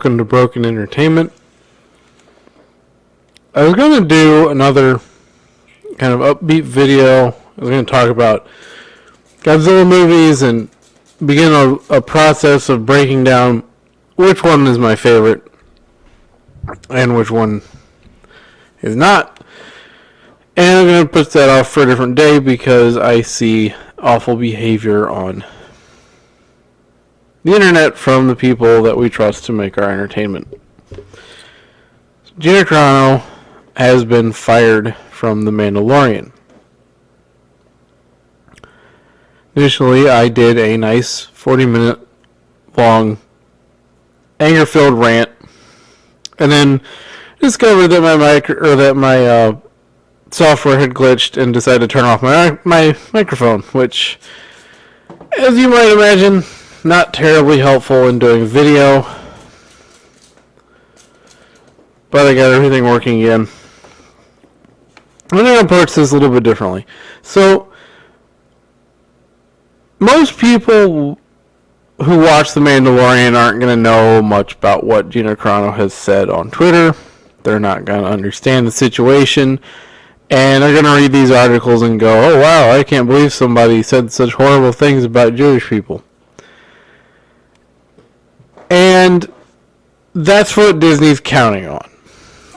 welcome to Broken Entertainment. I was going to do another kind of upbeat video. I was going to talk about Godzilla movies and begin a process of breaking down which one is my favorite and which one is not. And I'm going to put that off for a different day because I see awful behavior on the internet from the people that we trust to make our entertainment. Gina Carano has been fired from The Mandalorian. Initially, I did a nice 40-minute long anger-filled rant, and then discovered that my software had glitched and decided to turn off my microphone, which, as you might imagine, not terribly helpful in doing video. But I got everything working again. I'm going to approach this a little bit differently. So, most people who watch The Mandalorian aren't going to know much about what Gina Carano has said on Twitter. They're not going to understand the situation. And they're going to read these articles and go, oh wow, I can't believe somebody said such horrible things about Jewish people. And that's what Disney's counting on.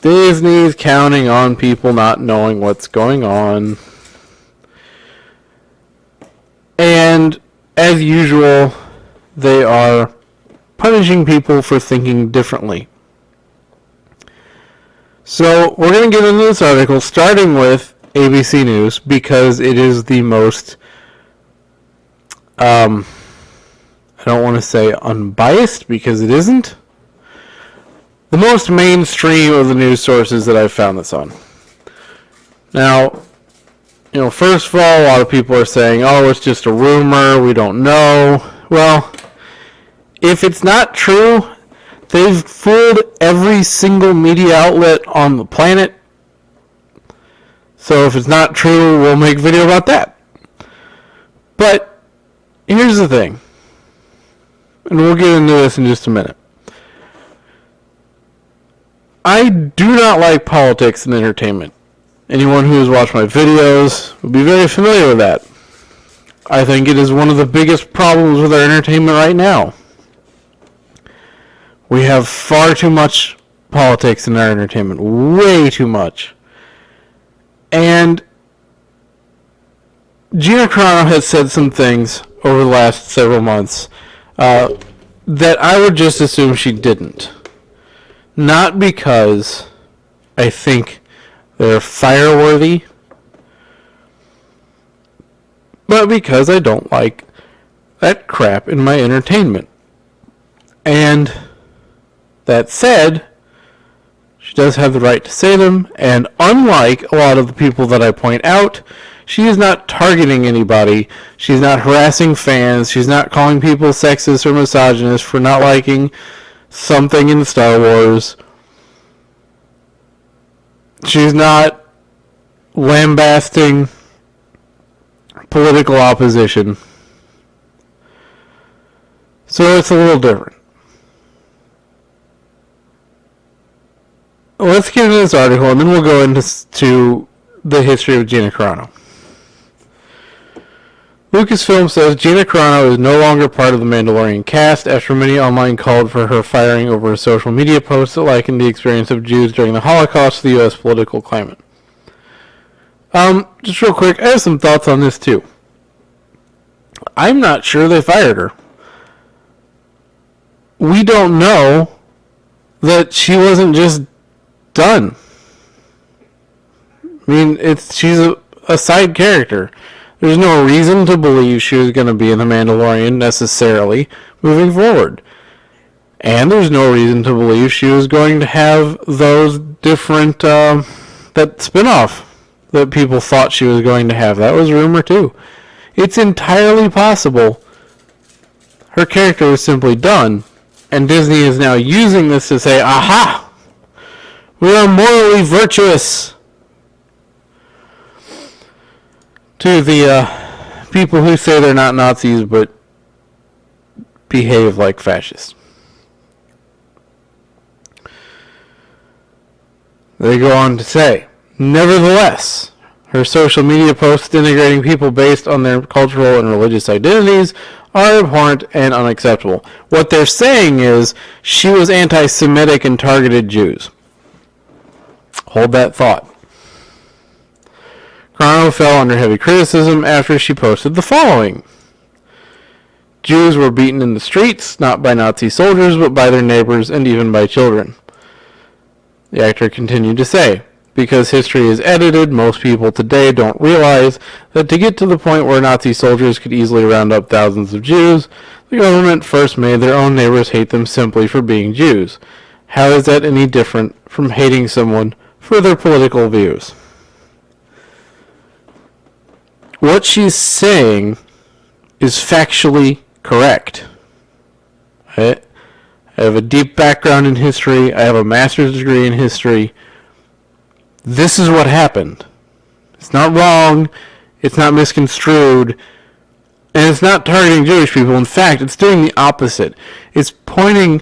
Disney's counting on people not knowing what's going on. And as usual, they are punishing people for thinking differently. So we're going to get into this article starting with ABC News because it is the most, I don't want to say unbiased because it isn't, the most mainstream of the news sources that I've found this on. Now, first of all, a lot of people are saying, oh, it's just a rumor, we don't know. Well, if it's not true, they've fooled every single media outlet on the planet. So if it's not true, we'll make a video about that. But here's the thing, and we'll get into this in just a minute. I do not like politics in entertainment. Anyone who has watched my videos will be very familiar with that. I think it is one of the biggest problems with our entertainment right now. We have far too much politics in our entertainment. Way too much. And Gina Carano has said some things over the last several months that I would just assume she didn't. Not because I think they're fire-worthy, but because I don't like that crap in my entertainment. And that said, she does have the right to say them, and unlike a lot of the people that I point out, she is not targeting anybody. She's not harassing fans. She's not calling people sexist or misogynist for not liking something in Star Wars. She's not lambasting political opposition. So it's a little different. Let's get into this article, and then we'll go into the history of Gina Carano. Lucasfilm says Gina Carano is no longer part of the Mandalorian cast after many online called for her firing over a social media post that likened the experience of Jews during the Holocaust to the U.S. political climate. Just real quick, I have some thoughts on this too. I'm not sure they fired her. We don't know that she wasn't just done. I mean, she's a side character. There's no reason to believe she was going to be in The Mandalorian necessarily moving forward. And there's no reason to believe she was going to have those different, that spin-off that people thought she was going to have. That was rumor too. It's entirely possible her character was simply done, and Disney is now using this to say, aha! We are morally virtuous! To the people who say they're not Nazis but behave like fascists. They go on to say, nevertheless, her social media posts denigrating people based on their cultural and religious identities are abhorrent and unacceptable. What they're saying is she was anti-Semitic and targeted Jews. Hold that thought. Carano fell under heavy criticism after she posted the following. Jews were beaten in the streets, not by Nazi soldiers, but by their neighbors and even by children. The actor continued to say, because history is edited, most people today don't realize that to get to the point where Nazi soldiers could easily round up thousands of Jews, the government first made their own neighbors hate them simply for being Jews. How is that any different from hating someone for their political views? What she's saying is factually correct. I have a deep background in history. I have a master's degree in history. This is what happened. It's not wrong. It's not misconstrued. And it's not targeting Jewish people. In fact, it's doing the opposite. It's pointing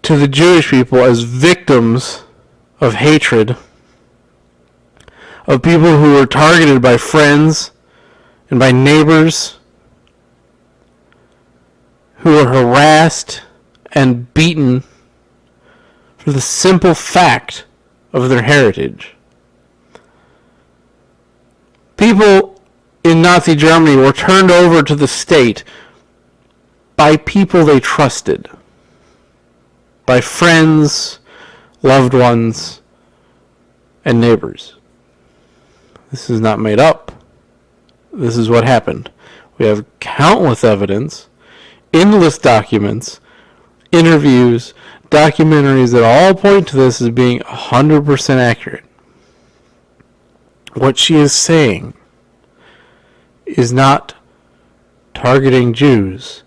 to the Jewish people as victims of hatred, of people who were targeted by friends and by neighbors, who were harassed and beaten for the simple fact of their heritage. People in Nazi Germany were turned over to the state by people they trusted, by friends, loved ones, and neighbors. This is not made up. This is what happened. We have countless evidence, endless documents, interviews, documentaries that all point to this as being 100% accurate. What she is saying is not targeting Jews.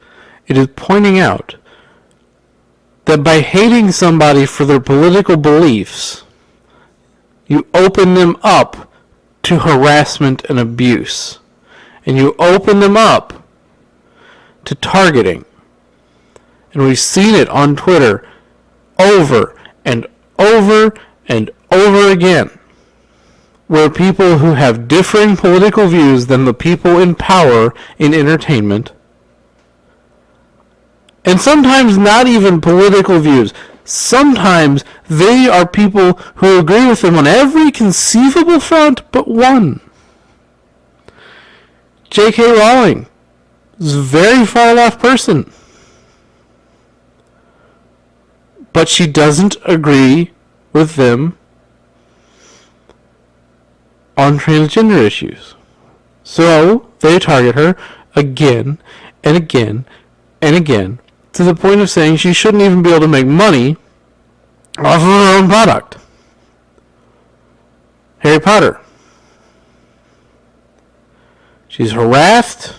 It is pointing out that by hating somebody for their political beliefs, you open them up to harassment and abuse. And you open them up to targeting. And we've seen it on Twitter over and over and over again, where people who have differing political views than the people in power in entertainment, and sometimes not even political views, sometimes they are people who agree with them on every conceivable front but one. J.K. Rowling is a very far left person, but she doesn't agree with them on transgender issues. So they target her again and again and again, to the point of saying she shouldn't even be able to make money off of her own product. Harry Potter. She's harassed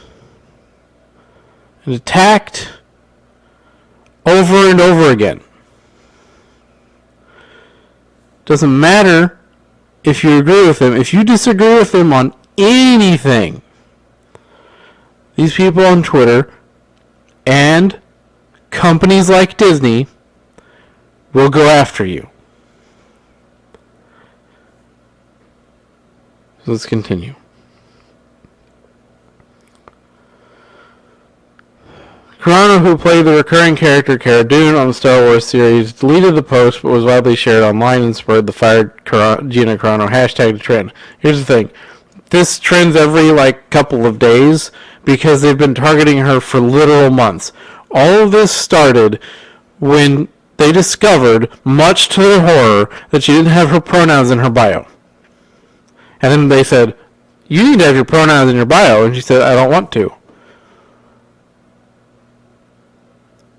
and attacked over and over again. Doesn't matter if you agree with them. If you disagree with them on anything, these people on Twitter and companies like Disney will go after you. So let's continue. Carano, who played the recurring character Cara Dune on the Star Wars series, deleted the post but was widely shared online and spurred the fired Gina Carano hashtag trend. Here's the thing. This trends every couple of days because they've been targeting her for literal months. All of this started when they discovered, much to their horror, that she didn't have her pronouns in her bio. And then they said, you need to have your pronouns in your bio. And she said, I don't want to.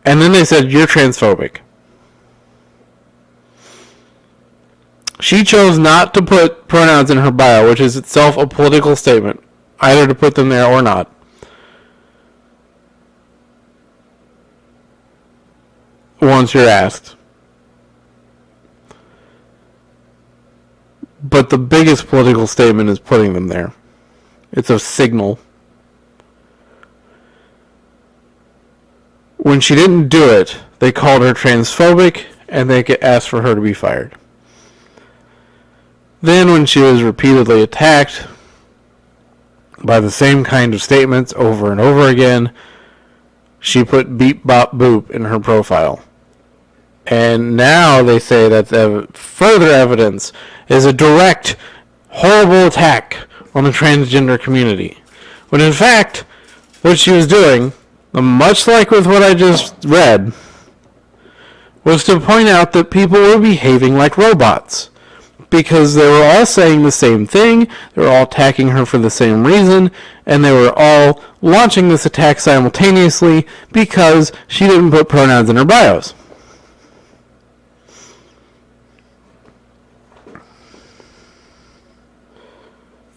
And then they said, you're transphobic. She chose not to put pronouns in her bio, which is itself a political statement, either to put them there or not. Once you're asked. But the biggest political statement is putting them there. It's a signal. When she didn't do it, they called her transphobic and they asked for her to be fired. Then when she was repeatedly attacked by the same kind of statements over and over again, she put beep bop boop in her profile. And now they say that further evidence is a direct, horrible attack on the transgender community. When in fact, what she was doing, much like with what I just read, was to point out that people were behaving like robots. Because they were all saying the same thing, they were all attacking her for the same reason, and they were all launching this attack simultaneously because she didn't put pronouns in her bios.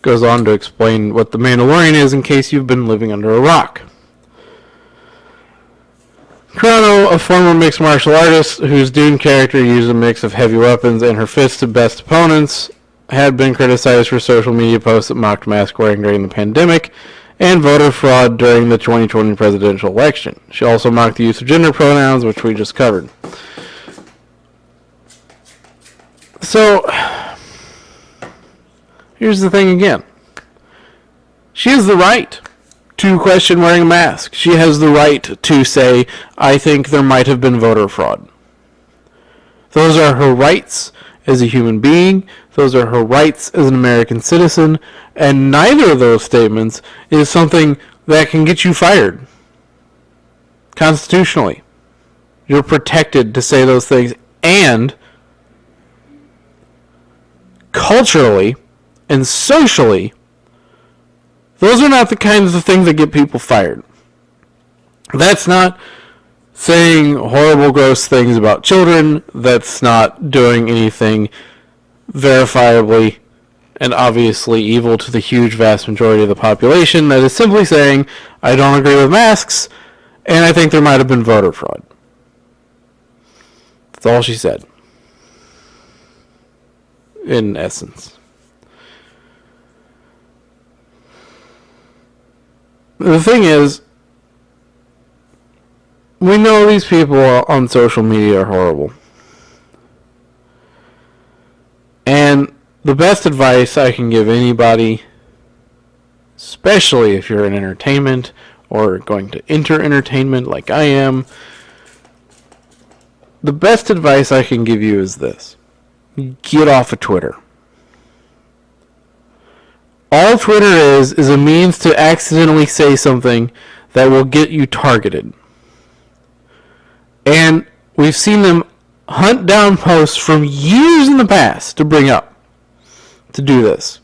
Goes on to explain what the Mandalorian is in case you've been living under a rock. Carano, a former mixed martial artist whose Dune character used a mix of heavy weapons and her fists to best opponents, had been criticized for social media posts that mocked mask wearing during the pandemic and voter fraud during the 2020 presidential election. She also mocked the use of gender pronouns, which we just covered. So, here's the thing again. She has the right to question wearing a mask. She has the right to say, I think there might have been voter fraud. Those are her rights as a human being. Those are her rights as an American citizen. And neither of those statements is something that can get you fired. Constitutionally. You're protected to say those things. And culturally and socially, those are not the kinds of things that get people fired. That's not saying horrible, gross things about children. That's not doing anything verifiably and obviously evil to the huge vast majority of the population. That is simply saying, I don't agree with masks, and I think there might have been voter fraud. That's all she said. In essence. The thing is, we know these people on social media are horrible. And the best advice I can give anybody, especially if you're in entertainment or going to enter entertainment like I am, the best advice I can give you is this. Get off of Twitter. All Twitter is a means to accidentally say something that will get you targeted. And we've seen them hunt down posts from years in the past to bring up to do this.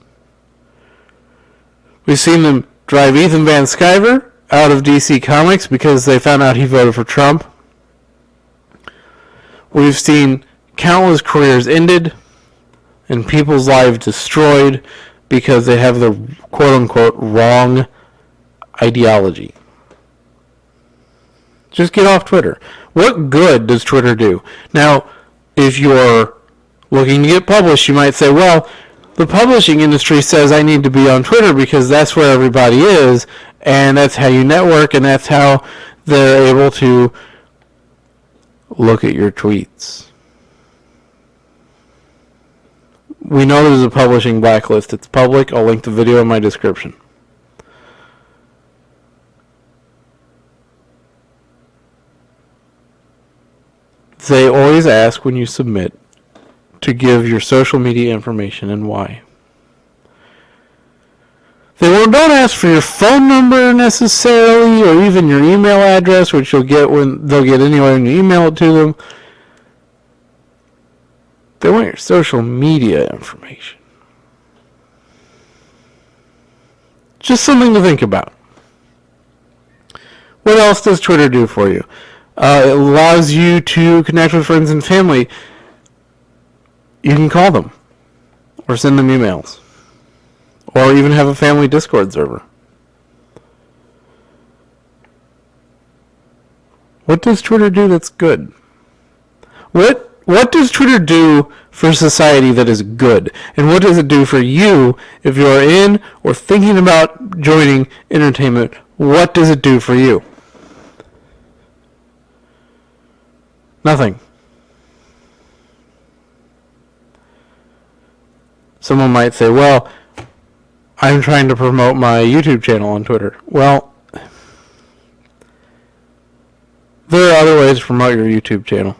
We've seen them drive Ethan Van Sciver out of DC Comics because they found out he voted for Trump. We've seen countless careers ended and people's lives destroyed because they have the quote-unquote wrong ideology. Just get off Twitter. What good does Twitter do? Now, if you're looking to get published, you might say, well, the publishing industry says I need to be on Twitter because that's where everybody is, and that's how you network, and that's how they're able to look at your tweets. We know there's a publishing blacklist. It's public. I'll link the video in my description. They always ask when you submit to give your social media information and why. They don't ask for your phone number necessarily or even your email address, which you'll get when they'll get anyway when you email it to them. They want your social media information. Just something to think about. What else does Twitter do for you? It allows you to connect with friends and family. You can call them or send them emails or even have a family Discord server. What does Twitter do that's good? What does Twitter do for society that is good? And what does it do for you if you're in or thinking about joining entertainment? What does it do for you? Nothing. Someone might say, well, I'm trying to promote my YouTube channel on Twitter. Well, there are other ways to promote your YouTube channel.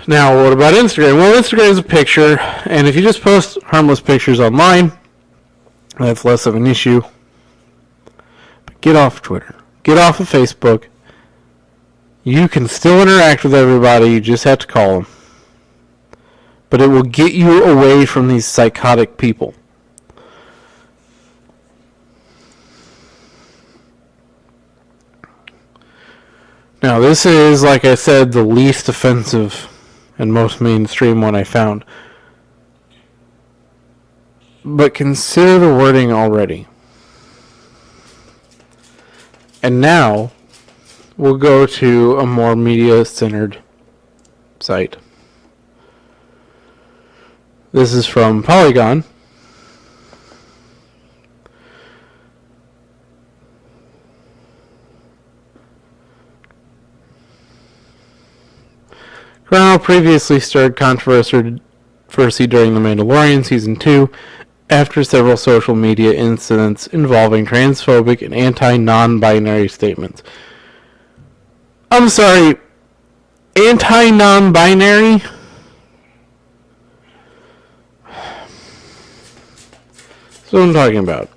Now, what about Instagram? Well, Instagram is a picture, and if you just post harmless pictures online, that's less of an issue. But get off Twitter. Get off of Facebook. You can still interact with everybody, you just have to call them. But it will get you away from these psychotic people. Now, this is, like I said, the least offensive and most mainstream one I found. But consider the wording already. And now, we'll go to a more media-centered site. This is from Polygon. Carano previously stirred controversy during The Mandalorian Season 2 after several social media incidents involving transphobic and anti-non-binary statements. I'm sorry, anti-non-binary? That's what I'm talking about.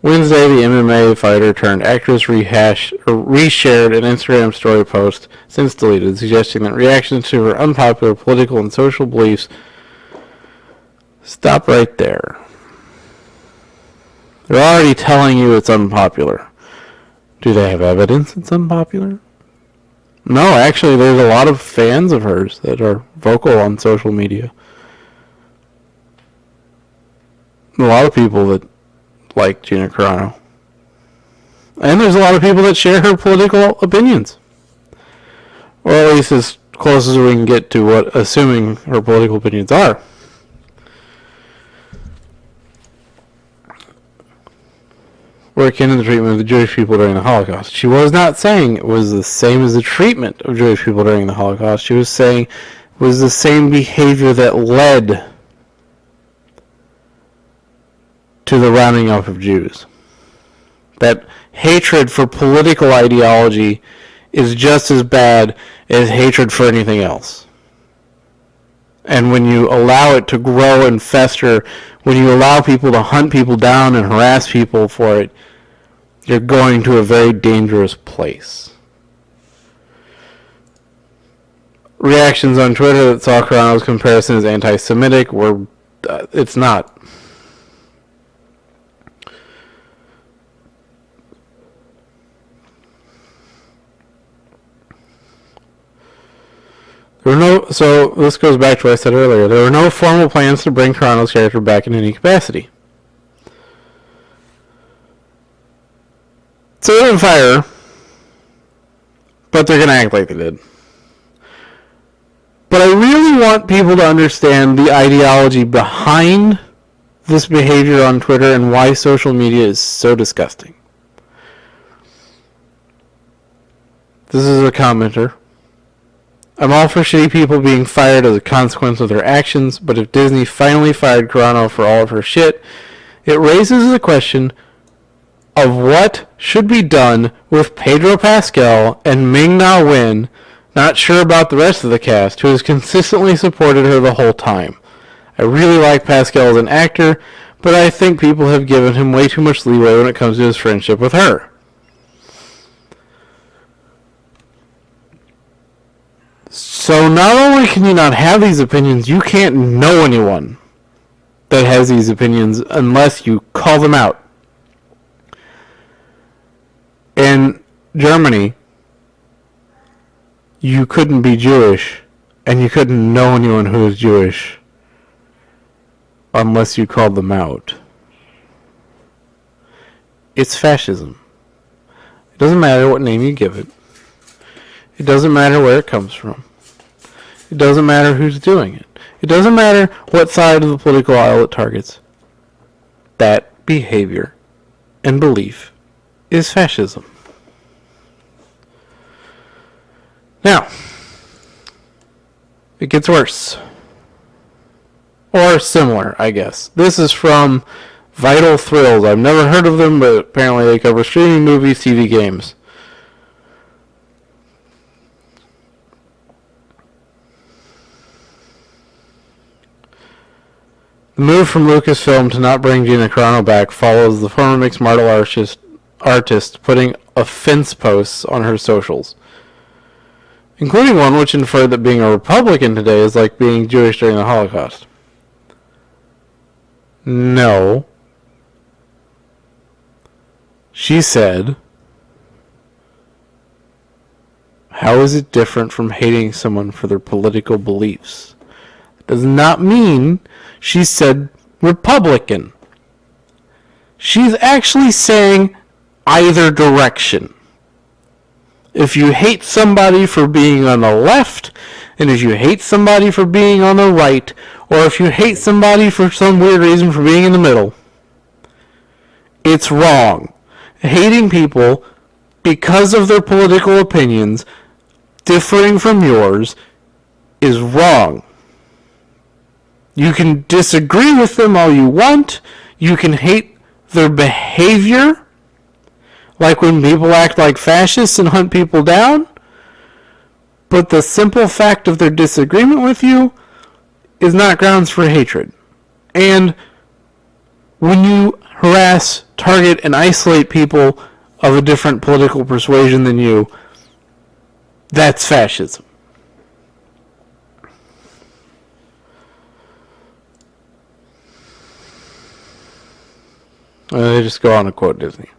Wednesday, the MMA fighter turned actress reshared an Instagram story post, since deleted, suggesting that reactions to her unpopular political and social beliefs. Stop right there. They're already telling you it's unpopular. Do they have evidence it's unpopular? No, actually, there's a lot of fans of hers that are vocal on social media. A lot of people that like Gina Carano. And there's a lot of people that share her political opinions. Or at least as close as we can get to what assuming her political opinions are. Were akin to the treatment of the Jewish people during the Holocaust. She was not saying it was the same as the treatment of Jewish people during the Holocaust. She was saying it was the same behavior that led to the rounding up of Jews. That hatred for political ideology is just as bad as hatred for anything else. And when you allow it to grow and fester, when you allow people to hunt people down and harass people for it, you're going to a very dangerous place. Reactions on Twitter that saw Carano's comparison as anti-Semitic were, it's not. So this goes back to what I said earlier. There were no formal plans to bring Carano's character back in any capacity. So they didn't fire her, but they're going to act like they did. But I really want people to understand the ideology behind this behavior on Twitter and why social media is so disgusting. This is a commenter. I'm all for shitty people being fired as a consequence of their actions, but if Disney finally fired Carano for all of her shit, it raises the question of what should be done with Pedro Pascal and Ming-Na Wen, not sure about the rest of the cast, who has consistently supported her the whole time. I really like Pascal as an actor, but I think people have given him way too much leeway when it comes to his friendship with her. So not only can you not have these opinions, you can't know anyone that has these opinions unless you call them out. In Germany, you couldn't be Jewish, and you couldn't know anyone who was Jewish unless you called them out. It's fascism. It doesn't matter what name you give it. It doesn't matter where it comes from. It doesn't matter who's doing it. It doesn't matter what side of the political aisle it targets. That behavior and belief is fascism. Now, it gets worse. Or similar, I guess. This is from Vital Thrills. I've never heard of them, but apparently they cover streaming, movies, TV, games. The move from Lucasfilm to not bring Gina Carano back follows the former mixed martial artist putting offense posts on her socials, including one which inferred that being a Republican today is like being Jewish during the Holocaust. No. She said, how is it different from hating someone for their political beliefs? It does not mean she said Republican. She's actually saying either direction. If you hate somebody for being on the left, and if you hate somebody for being on the right, or if you hate somebody for some weird reason for being in the middle, it's wrong. Hating people because of their political opinions differing from yours is wrong. You can disagree with them all you want. You can hate their behavior, like when people act like fascists and hunt people down. But the simple fact of their disagreement with you is not grounds for hatred. And when you harass, target, and isolate people of a different political persuasion than you, that's fascism. They just go on to quote Disney.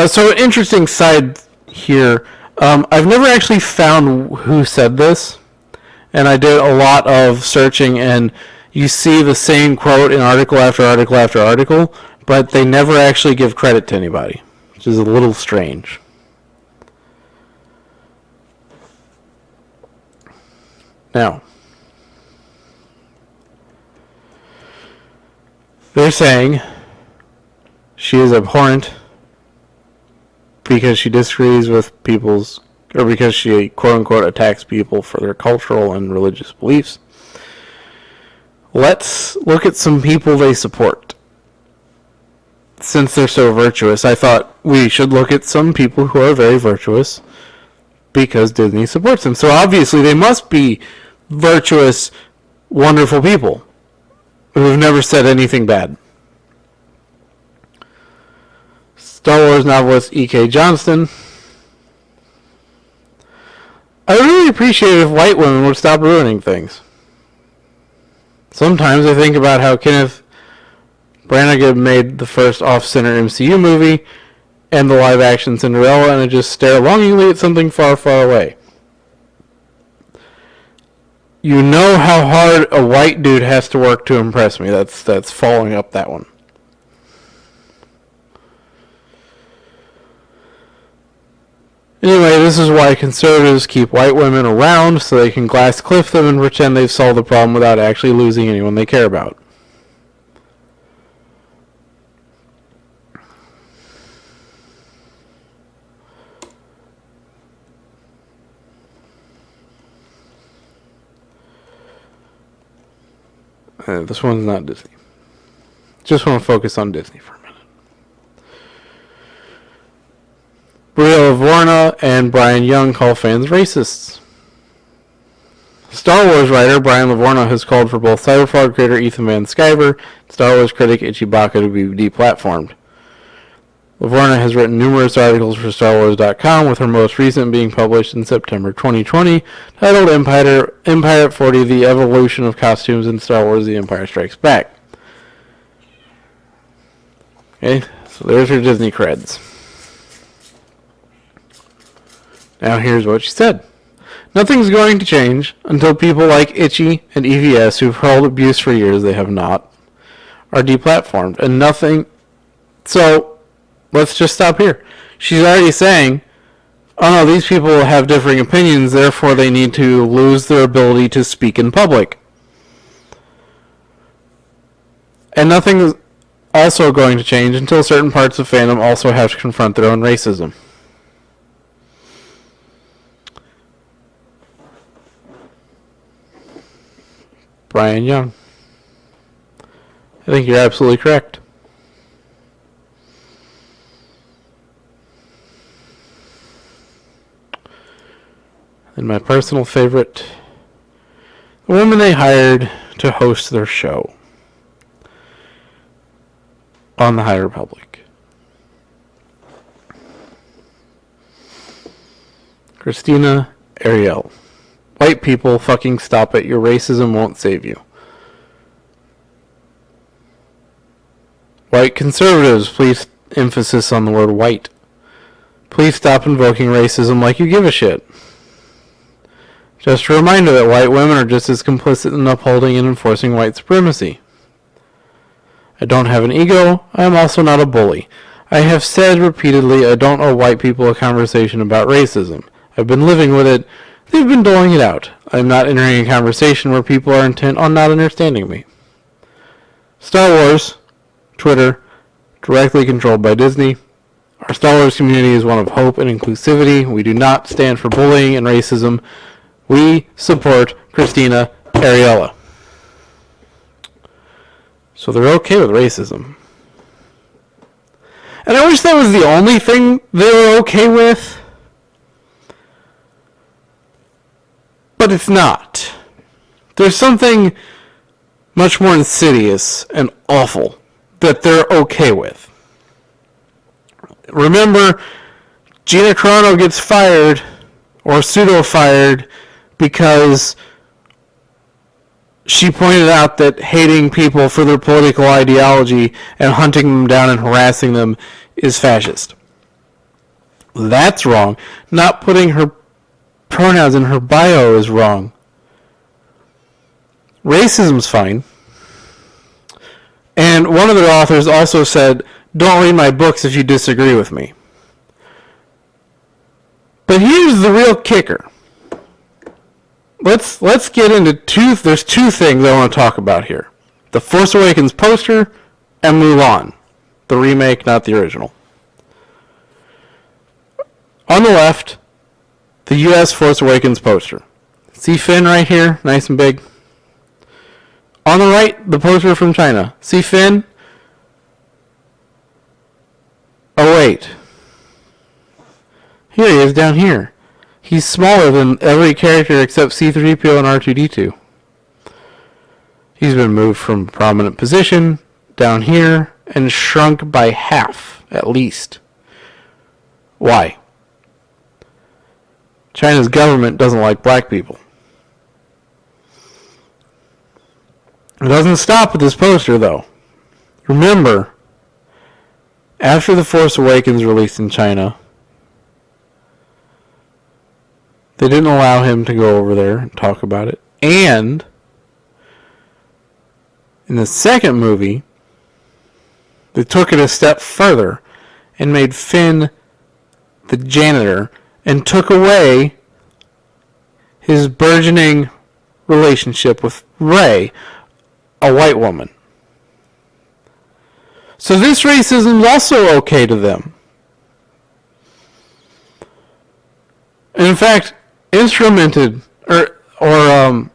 So an interesting side here. I've never actually found who said this, and I did a lot of searching, and you see the same quote in article after article after article, but they never actually give credit to anybody, which is a little strange. Now, they're saying she is abhorrent because she disagrees with people's, or because she quote-unquote attacks people for their cultural and religious beliefs. Let's look at some people they support. Since they're so virtuous, I thought we should look at some people who are very virtuous because Disney supports them. So obviously they must be virtuous, wonderful people who have never said anything bad. Star Wars novelist E.K. Johnston. I would really appreciate it if white women would stop ruining things. Sometimes I think about how Kenneth Branagh made the first off-center MCU movie and the live-action Cinderella, and I just stare longingly at something far, far away. You know how hard a white dude has to work to impress me. That's following up that one. Anyway, this is why conservatives keep white women around, so they can glass cliff them and pretend they've solved the problem without actually losing anyone they care about. This one's not Disney. Just want to focus on Disney for a minute. Bria Lavorna and Brian Young call fans racists. Star Wars writer Brian Lavorna has called for both Cyberpunk creator Ethan Van Sciver and Star Wars critic Ichibaka to be deplatformed. Lavorna has written numerous articles for StarWars.com, with her most recent being published in September 2020, titled Empire at 40, The Evolution of Costumes in Star Wars The Empire Strikes Back. Okay, so there's her Disney creds. Now here's what she said. Nothing's going to change until people like Itchy and EVS, who've hurled abuse for years they have not, are deplatformed. And nothing... So, let's just stop here. She's already saying, oh no, these people have differing opinions, therefore they need to lose their ability to speak in public. And nothing also going to change until certain parts of fandom also have to confront their own racism. Brian Young. I think you're absolutely correct. And my personal favorite, the woman they hired to host their show on the High Republic. Christina Ariel. White people, fucking stop it. Your racism won't save you. White conservatives, please emphasis on the word white. Please stop invoking racism like you give a shit. Just a reminder that white women are just as complicit in upholding and enforcing white supremacy. I don't have an ego. I am also not a bully. I have said repeatedly I don't owe white people a conversation about racism. I've been living with it. They've been doling it out. I'm not entering a conversation where people are intent on not understanding me. Star Wars, Twitter, directly controlled by Disney. Our Star Wars community is one of hope and inclusivity. We do not stand for bullying and racism. We support Christina Ariella. So they're okay with racism. And I wish that was the only thing they were okay with. But it's not. There's something much more insidious and awful that they're okay with. Remember, Gina Carano gets fired, or pseudo-fired, because she pointed out that hating people for their political ideology and hunting them down and harassing them is fascist. That's wrong. Not putting her pronouns in her bio is wrong. Racism's fine. And one of their authors also said, don't read my books if you disagree with me. But here's the real kicker. Let's get into there's two things I want to talk about here. The Force Awakens poster and Mulan. The remake, not the original. On the left, the U.S. Force Awakens poster. See Finn right here? Nice and big. On the right, the poster from China. See Finn? Oh, wait. Here he is down here. He's smaller than every character except C-3PO and R2-D2. He's been moved from a prominent position down here and shrunk by half, at least. Why? China's government doesn't like black people. It doesn't stop with this poster, though. Remember, after The Force Awakens released in China, they didn't allow him to go over there and talk about it. And in the second movie, they took it a step further and made Finn the janitor and took away his burgeoning relationship with Rey, a white woman. So this racism is also okay to them. And in fact, instrumented or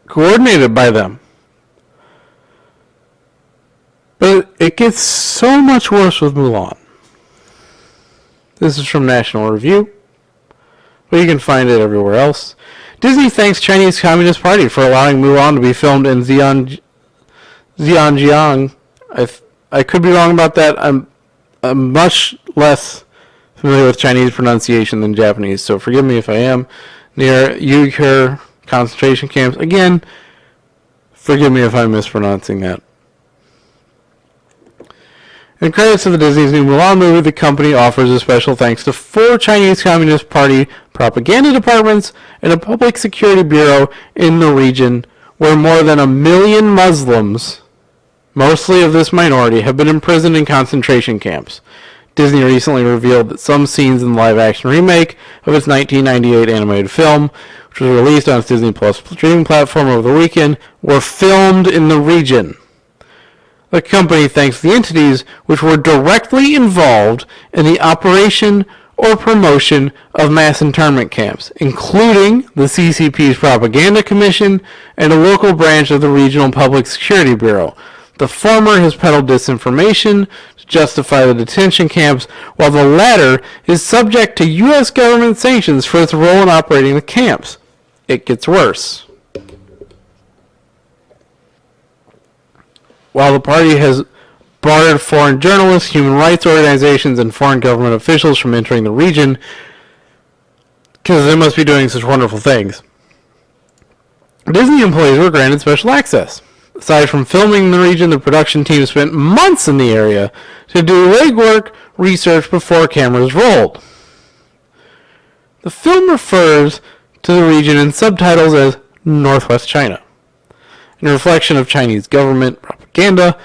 coordinated by them. But it gets so much worse with Mulan. This is from National Review, but you can find it everywhere else. Disney thanks Chinese Communist Party for allowing Mulan to be filmed in Zhejiang. I could be wrong about that. I'm much less familiar with Chinese pronunciation than Japanese, so forgive me if I am. Near Uyghur concentration camps. Again, forgive me if I'm mispronouncing that. In credits to the Disney's new Mulan movie, the company offers a special thanks to 4 Chinese Communist Party propaganda departments and a public security bureau in the region where more than 1 million Muslims, mostly of this minority, have been imprisoned in concentration camps. Disney recently revealed that some scenes in the live-action remake of its 1998 animated film, which was released on its Disney Plus streaming platform over the weekend, were filmed in the region. The company thanks the entities which were directly involved in the operation or promotion of mass internment camps, including the CCP's Propaganda Commission and a local branch of the Regional Public Security Bureau. The former has peddled disinformation to justify the detention camps, while the latter is subject to U.S. government sanctions for its role in operating the camps. It gets worse. While the party has barred foreign journalists, human rights organizations, and foreign government officials from entering the region, because they must be doing such wonderful things, Disney employees were granted special access. Aside from filming in the region, the production team spent months in the area to do legwork research before cameras rolled. The film refers to the region in subtitles as Northwest China, in reflection of Chinese government propaganda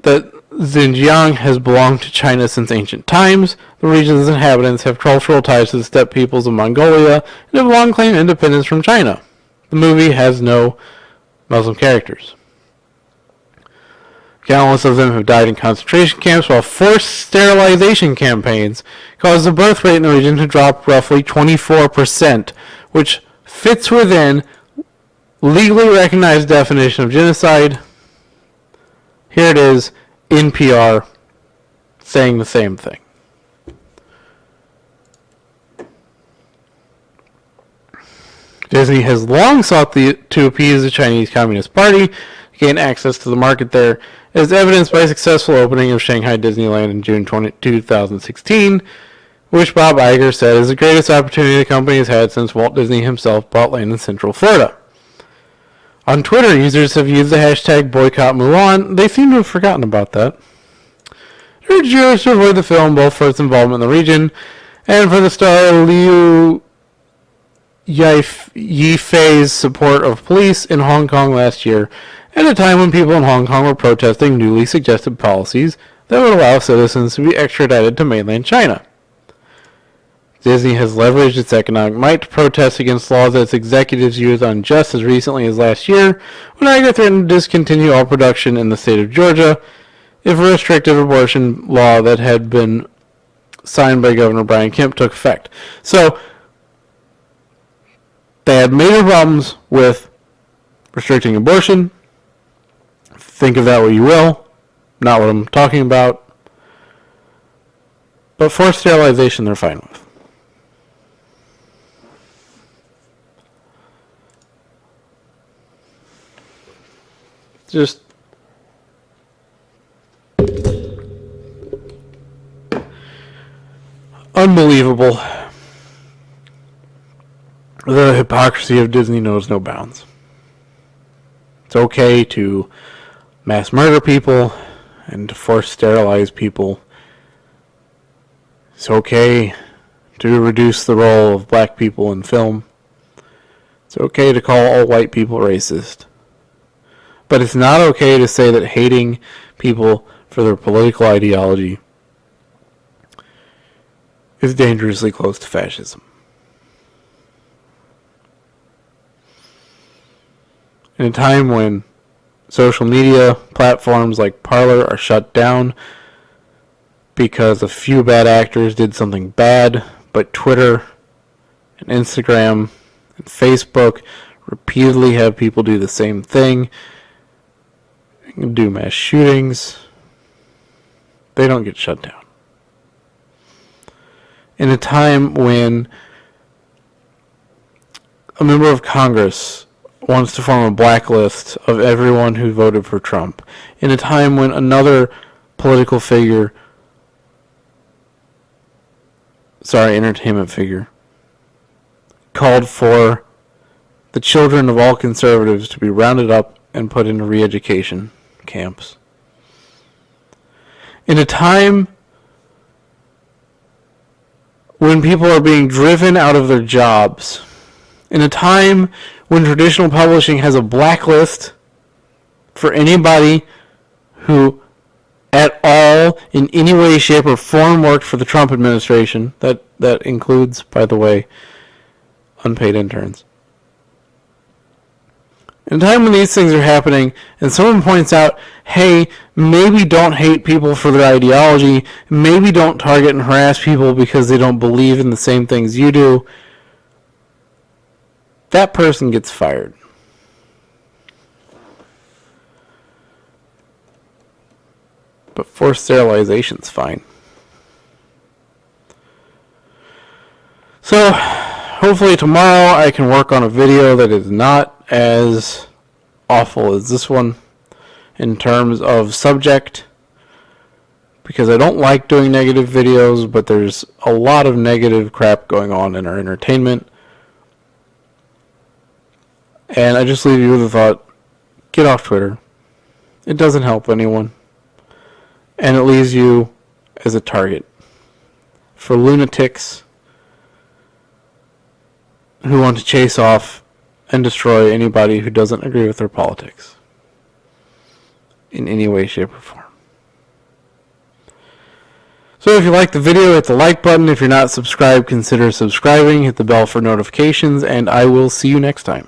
that Xinjiang has belonged to China since ancient times. The region's inhabitants have cultural ties to the steppe peoples of Mongolia and have long claimed independence from China. The movie has no Muslim characters. Countless of them have died in concentration camps, while forced sterilization campaigns caused the birth rate in the region to drop roughly 24%, which fits within legally recognized definition of genocide. Here it is, NPR, saying the same thing. Disney has long sought to appease the Chinese Communist Party to gain access to the market there, as evidenced by a successful opening of Shanghai Disneyland in June 2016, which Bob Iger said is the greatest opportunity the company has had since Walt Disney himself bought land in Central Florida. On Twitter, users have used the hashtag boycott Mulan. They seem to have forgotten about that. They urge viewers to avoid the film both for its involvement in the region and for the star Liu Yifei's support of police in Hong Kong last year, at a time when people in Hong Kong were protesting newly suggested policies that would allow citizens to be extradited to mainland China. Disney has leveraged its economic might to protest against laws that its executives used unjust as recently as last year, when Iger threatened to discontinue all production in the state of Georgia if a restrictive abortion law that had been signed by Governor Brian Kemp took effect. So, they had major problems with restricting abortion. Think of that what you will. Not what I'm talking about. But forced sterilization they're fine with. Just unbelievable. The hypocrisy of Disney knows no bounds. It's okay to mass murder people and to force sterilize people. It's okay to reduce the role of black people in film. It's okay to call all white people racist. But it's not okay to say that hating people for their political ideology is dangerously close to fascism. In a time when social media platforms like Parler are shut down because a few bad actors did something bad, but Twitter and Instagram and Facebook repeatedly have people do the same thing, do mass shootings, they don't get shut down. In a time when a member of Congress wants to form a blacklist of everyone who voted for Trump, in a time when another political figure, entertainment figure, called for the children of all conservatives to be rounded up and put into re-education camps. In a time when people are being driven out of their jobs, in a time when traditional publishing has a blacklist for anybody who at all, in any way, shape, or form worked for the Trump administration, that includes, by the way, unpaid interns. In a time when these things are happening, and someone points out, hey, maybe don't hate people for their ideology, maybe don't target and harass people because they don't believe in the same things you do, that person gets fired. But forced sterilization's fine. So, hopefully tomorrow I can work on a video that is not as awful as this one in terms of subject, because I don't like doing negative videos, but there's a lot of negative crap going on in our entertainment. And I just leave you with the thought, get off Twitter. It doesn't help anyone. And it leaves you as a target for lunatics who want to chase off and destroy anybody who doesn't agree with their politics in any way, shape, or form. So if you like the video, hit the like button. If you're not subscribed, consider subscribing. Hit the bell for notifications, and I will see you next time.